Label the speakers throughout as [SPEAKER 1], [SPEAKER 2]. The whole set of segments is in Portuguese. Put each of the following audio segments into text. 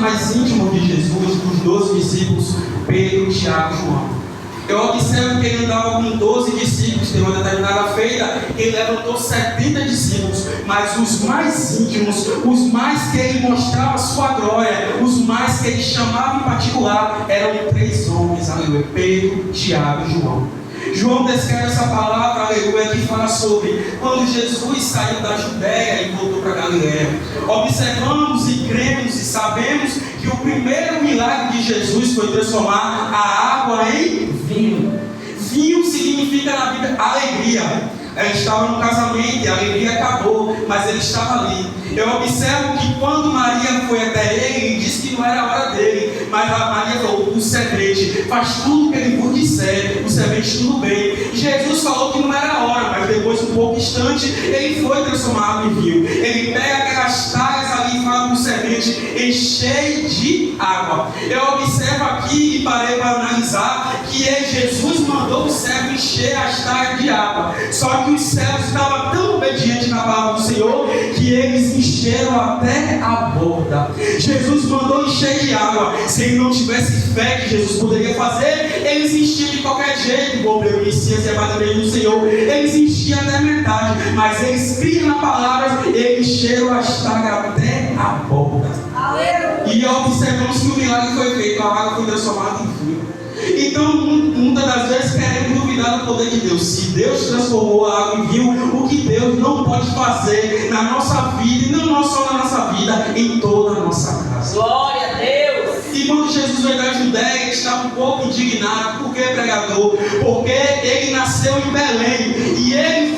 [SPEAKER 1] mais íntimos de Jesus, dos 12 discípulos, Pedro, Tiago e João. Eu observo que ele andava com 12 discípulos. Tem uma determinada feita, ele levantou 70 discípulos, mas os mais íntimos, os mais que ele mostrava sua glória, os mais que ele chamava em particular, eram 3 homens, aleluia: Pedro, Tiago e João. João descreve essa palavra, aleluia, que fala sobre quando Jesus saiu da Judéia e voltou para Galiléia. Observamos e cremos e sabemos que o primeiro milagre de Jesus foi transformar a água em vinho. Vinho significa na Bíblia alegria. Ele estava no casamento e a alegria acabou, mas ele estava ali. Eu observo que quando Maria foi até ele disse que não era a hora dele, mas a Maria falou: o servente faz tudo o que ele vos disser, o servente tudo bem. Jesus falou que não era a hora, mas depois, um pouco distante, ele foi transformado em vinho. Ele pega aquelas talhas ali e fala para o servente: enchei de água. Eu observo aqui e parei para analisar que Jesus mandou o servo encher as talhas de água. Só que os servos estavam tão obedientes na palavra do Senhor que eles encheram até a borda. Jesus mandou encher de água. Se ele não tivesse fé que Jesus poderia fazer, eles enchiam de qualquer jeito. O obreiro Messias e a maravilha do Senhor, eles enchiam até metade, mas eles criam na palavra e eles encheram as talhas até a borda. E observamos que o milagre foi feito, a água foi transformada em vinho. Então, muitas das vezes queremos duvidar do poder de Deus. Se Deus transformou a água em vinho, o que Deus não pode fazer na nossa vida, e não só na nossa vida, em toda a nossa casa.
[SPEAKER 2] Glória a Deus!
[SPEAKER 1] E quando Jesus veio da Judéia, ele estava um pouco indignado. Por que, pregador? Porque ele nasceu em Belém. E ele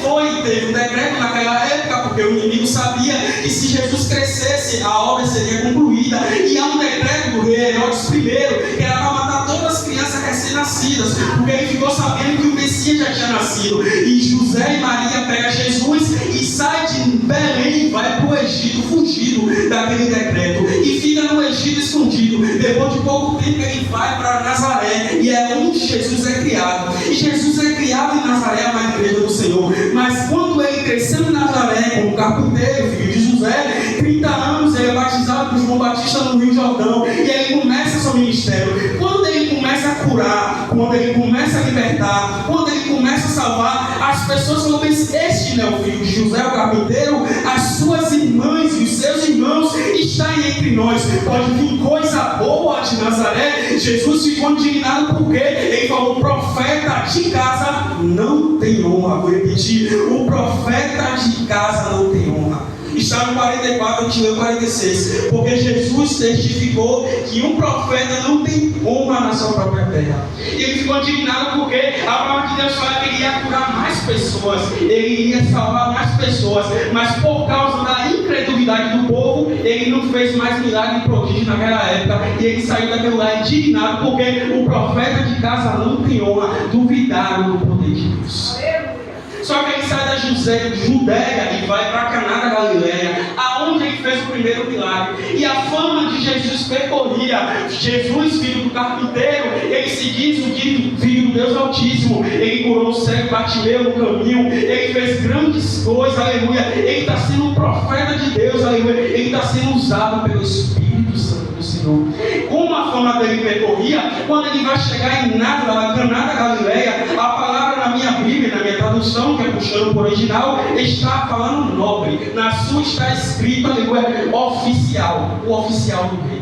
[SPEAKER 1] teve um decreto naquela época, porque o inimigo sabia que se Jesus crescesse, a obra seria concluída. E há um decreto do rei Herodes I, que era para matar todas as crianças recém-nascidas, porque ele ficou sabendo que o Messias já tinha nascido. E José e Maria pegam Jesus e sai de Belém e vai para o Egito, fugido daquele decreto, e fica no Egito escondido. Depois de pouco tempo ele vai para Nazaré, e é onde Jesus é criado. E Jesus é criado em Nazaré, na igreja do Senhor. Mas quando ele cresceu em Nazaré, como carpinteiro, filho de José, 30 anos, ele é batizado por João Batista no Rio Jordão, e ele começa seu ministério. Quando ele começa a curar, quando ele começa a libertar, quando ele começa a salvar, as pessoas falam: este não é o filho de José, o carpinteiro? As suas irmãs e os seus irmãos estão entre nós. Pode vir coisa boa de Nazaré. Jesus ficou indignado porque ele falou: o profeta de casa não tem honra. Vou repetir: o profeta de casa não tem honra. Está no 44, a gente leu 46. Porque Jesus testificou que um profeta não tem honra na sua própria terra. E ele ficou indignado porque a palavra de Deus fala que ele ia curar mais pessoas, ele iria salvar mais pessoas, mas por causa da incredulidade do povo, ele não fez mais milagre e prodígio naquela época. E ele saiu daquele lugar indignado porque o profeta de casa não tem honra. Duvidaram do poder de Deus. Só que ele sai da Judéia e vai para Caná da Galiléia, aonde ele fez o primeiro milagre. E a fama de Jesus percorria. Jesus, filho do carpinteiro, ele se diz o filho do Deus Altíssimo. Ele curou o cego Bartimeu no caminho. Ele fez grandes coisas, aleluia. Ele está sendo um profeta de Deus, aleluia. Ele está sendo usado pelo Espírito Santo do Senhor. Como a fama dele percorria, quando ele vai chegar em Caná da Galiléia, a palavra na minha Bíblia, na minha tradução, que é puxando por original, está falando nobre. Na sua está escrito, aleluia, oficial, o oficial do rei.